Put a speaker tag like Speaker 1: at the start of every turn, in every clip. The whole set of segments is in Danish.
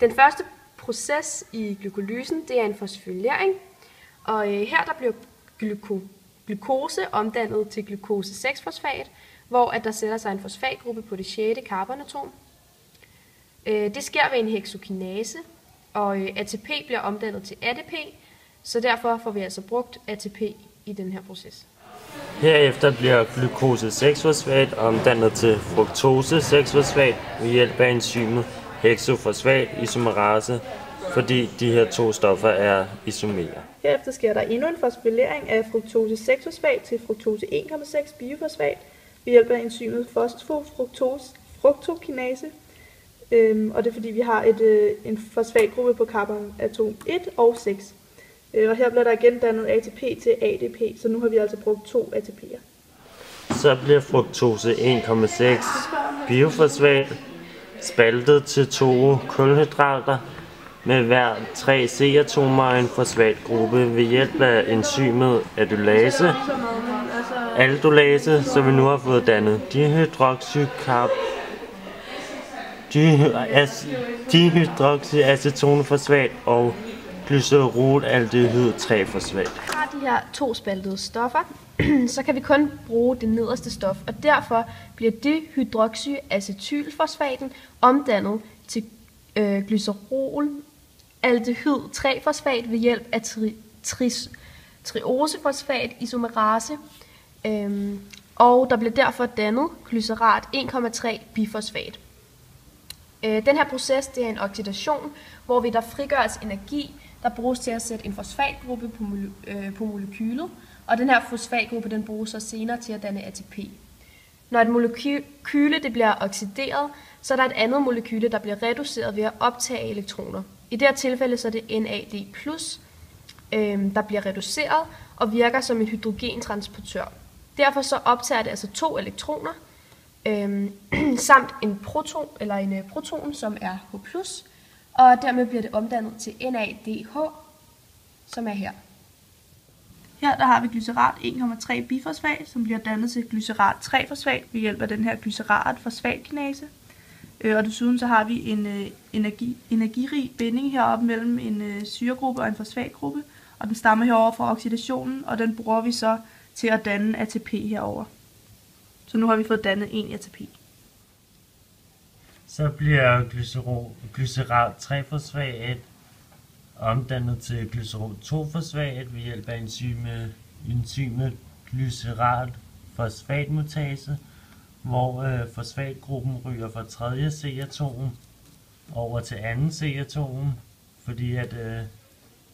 Speaker 1: Den første proces i glykolysen, det er en fosforylering, og her der bliver glukose omdannet til glukose 6-fosfat, hvor at der sætter sig en fosfatgruppe på det 6. carbonatom. Det sker ved en heksokinase, og ATP bliver omdannet til ADP, så derfor får vi altså brugt ATP i den her proces.
Speaker 2: Herefter bliver glukose 6-fosfat omdannet til fruktose 6-fosfat ved hjælp af enzymet heksofosfat isomerase, fordi de her to stoffer er isomerer.
Speaker 3: Herefter sker der endnu en fosforylering af fruktose 6-fosfat til fruktose 1,6 biofosfat ved hjælp af enzymet fosfofruktokinase. Og det er fordi vi har en fosfatgruppe på carbonatom 1 og 6. Og her bliver der igen dannet ATP til ADP, så nu har vi altså brugt 2 ATP'er.
Speaker 2: Så bliver fruktose 1,6 biofosfat spaltet til 2 kulhydrater med hver 3 C-atomer og en fosfatgruppe ved hjælp af enzymet aldolase, så vi nu har fået dannet dihydroxyacetonefosfat og glycerolaldehyd 3-fosfat.
Speaker 1: Vi har de her 2 spaltede stoffer, så kan vi kun bruge det nederste stof, og derfor bliver dihydroxyacetylfosfaten omdannet til glycerolaldehyd 3-fosfat ved hjælp af triosefosfat isomerase, og der bliver derfor dannet glycerat 1,3 bifosfat. Den her proces, det er en oxidation, hvor der frigøres energi, der bruges til at sætte en fosfatgruppe på molekylet, og den her fosfatgruppe den bruges så senere til at danne ATP. Når et molekyle det bliver oxideret, så er der et andet molekyle, der bliver reduceret ved at optage elektroner. I det her tilfælde så er det NAD+, der bliver reduceret og virker som en hydrogentransportør. Derfor så optager det altså 2 elektroner, samt en proton, som er H+, og dermed bliver det omdannet til NADH, som er her.
Speaker 3: Her der har vi glycerat 1,3 bifosfat, som bliver dannet til glycerat 3-fosfat ved hjælp af den her glycerat-fosfatkinase. Og desuden så har vi en energirig binding heroppe mellem en syregruppe og en fosfatgruppe, og den stammer herover fra oxidationen, og den bruger vi så til at danne ATP herover. Så nu har vi fået dannet 1 ATP.
Speaker 2: Så bliver glycerat 3-fosfat omdannet til glycerol 2-fosfat ved hjælp af enzymet glycerat fosfatmutase, hvor fosfatgruppen ryger fra 3. C-atom over til 2. C-atom, fordi at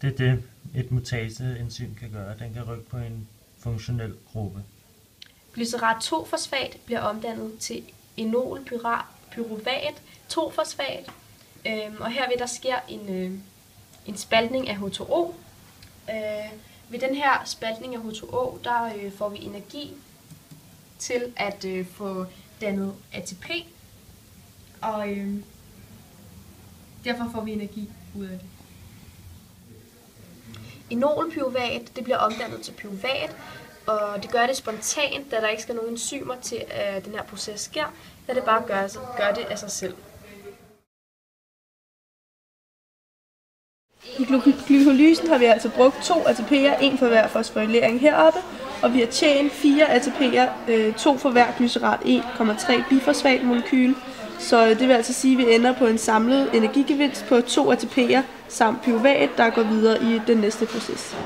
Speaker 2: det er det, et mutaseenzym kan gøre. Den kan rykke på en funktionel gruppe.
Speaker 1: Glycerat 2-fosfat bliver omdannet til enolpyruvat 2-fosfat, og her der sker en spaltning af H2O. Ved den her spaltning af H2O, der får vi energi til at få dannet ATP, og derfor får vi energi ud af det. Enolpyruvat, det bliver omdannet til pyruvat, og det gør det spontant, da der ikke skal nogen enzymer til, at den her proces sker, da det bare gør det af sig selv.
Speaker 3: I glykolysen har vi altså brugt 2 ATP'er, 1 for hver fosforylering heroppe, og vi har tjent 4 ATP'er, 2 for hver glycerat 1,3 bifosfat molekyl. Så det vil altså sige, at vi ender på en samlet energigevinst på 2 ATP'er samt pyruvat, der går videre i den næste proces.